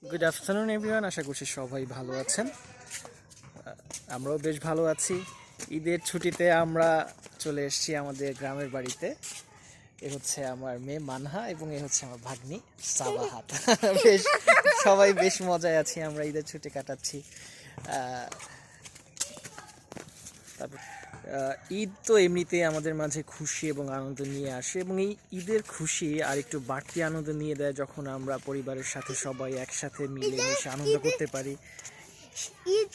Good afternoon everyone, আশা করছি সবাই ভালো আছেন। আমরাও বেশ ভালো আছি। ঈদের ছুটিতে আমরা চলে এসেছি আমাদের গ্রামের বাড়িতে। এ হচ্ছে আমার মেয়ে মানহা এবং এ হচ্ছে আমার ভাগ্নি সাবাহাত। বেশ সবাই বেশ মজায় আছি, আমরা ঈদের ছুটি কাটাচ্ছি। তারপর ঈদ তো এমনিতে আমাদের মাঝে খুশি এবং আনন্দ নিয়ে আসে, এবং এই ঈদের খুশি আর একটু বাড়তি আনন্দ নিয়ে দেয় যখন আমরা পরিবারের সাথে সবাই একসাথে মিলেমিশে আনন্দ করতে পারি। ঈদ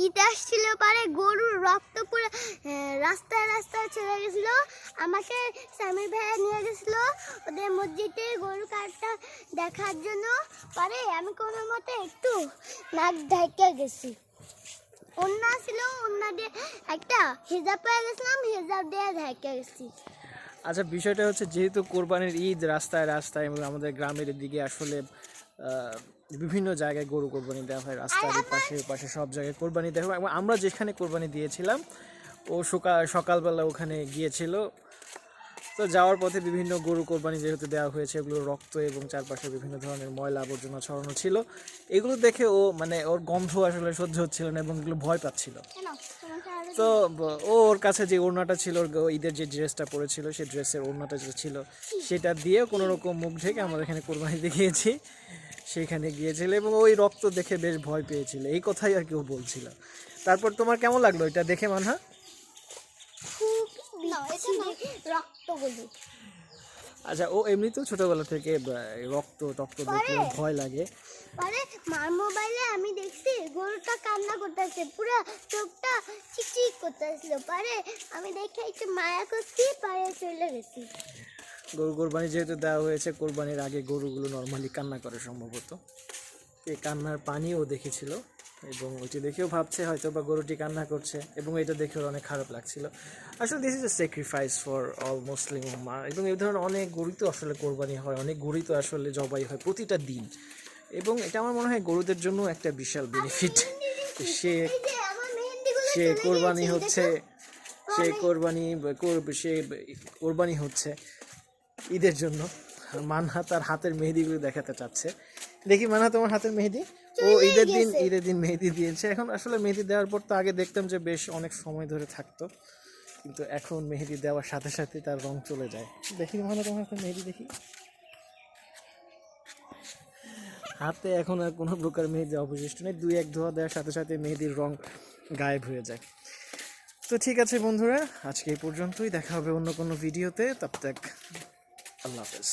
ঈদ আসছিল পারে গরুর রক্ত পুরো রাস্তায় রাস্তায় চলে গেছিল। আমাকে স্বামী ভাইয়া নিয়ে গেছিল ওদের মসজিদে গরু কাটটা দেখার জন্য। পারে আমি কোনো মতে একটু নাক ঢাকা গেছি। ওন্না ছিল, ওন্না দিয়ে একটা হিজাব পেয়ে গেছিলাম, হিজাব দিয়ে ঢাকা গেছি। আচ্ছা, বিষয়টা হচ্ছে যেহেতু কোরবানির ঈদ, রাস্তায় রাস্তায় এবং আমাদের গ্রামের দিকে আসলে বিভিন্ন জায়গায় গরু কোরবানি দেওয়া হয়, রাস্তার পাশে পাশে সব জায়গায় কোরবানি দেওয়া হয়। এবং আমরা যেখানে কোরবানি দিয়েছিলাম ও সকালবেলা ওখানে গিয়েছিল। তো যাওয়ার পথে বিভিন্ন গরু কোরবানি যেহেতু দেওয়া হয়েছে, এগুলো রক্ত এবং চারপাশে বিভিন্ন ধরনের ময়লা আবর্জনা ছড়ানো ছিল। এগুলো দেখে ও ওর গন্ধ আসলে সহ্য হচ্ছিল না এবং এগুলো ভয় পাচ্ছিল। তো ওর কাছে যে ওড়নাটা ছিল, ঈদের যে ড্রেসটা পরেছিল সেই ড্রেসের ওড়নাটা যে ছিল সেটা দিয়ে কোনো রকম মুখ ঢেকে আমরা এখানে কোরবানি দেখিয়েছি, সেখানে গিয়েছিল এবং ওই রক্ত দেখে বেশ ভয় পেয়েছিল, এই কথাই আর কি ও বলছিল। তারপর তোমার কেমন লাগলো এটা দেখে মানহা? রক্তগুলি আচ্ছা, ও এমনিতেও ছোটবেলা থেকে রক্ত দেখলে ভয় লাগে। পরে মার মোবাইলে আমি দেখছি গরুটা কান্না করতেছে, পুরো চোখটা চিকচিক করতেছিল। পরে আমি দেখে একটু মায়া করছি, পরে চলে গেছি। গরু কোরবানি যেহেতু দেওয়া হয়েছে, কোরবানির আগে গরুগুলো নর্মালি কান্না করে সম্ভবত। এই কান্নার পানিও দেখেছিল এবং ওইটি দেখেও ভাবছে হয়তো বা গরুটি কান্না করছে, এবং এটা দেখে ওর অনেক খারাপ লাগছিল। আসলে this is a sacrifice for all Muslim উম্মাহ, এবং এই ধরনের অনেক গরুই তো আসলে কোরবানি হয়, অনেক গরুই তো আসলে জবাই হয় প্রতিটা দিন, এবং এটা আমার মনে হয় গরুদের জন্য একটা বিশাল বেনিফিট। সে সে কোরবানি হচ্ছে সে কোরবানি হচ্ছে ঈদের জন্য। মানহা তার হাতের মেহেদিগুলো দেখাতে চাচ্ছে। দেখি মানহা, তোমার হাতের মেহেদি। ও ঈদের দিন মেহেদি দিয়েছে। এখন আসলে মেহেদি দেওয়ার পর তো আগে দেখতাম যে বেশ অনেক সময় ধরে থাকতো, কিন্তু এখন মেহেদি দেওয়ার সাথে সাথে তার রং চলে যায়। দেখি মানহা, তোমার হাতের মেহেদি দেখি। হাতে এখন আর কোনো প্রকার মেহেদি অবশিষ্ট নেই, দুই এক ধোয়া দেওয়ার সাথে সাথে মেহেদির রং গায়েব হয়ে যায়। তো ঠিক আছে বন্ধুরা, আজকে এই পর্যন্তই, দেখা হবে অন্য কোনো ভিডিওতে। তব তক আল্লাহ হাফেজ।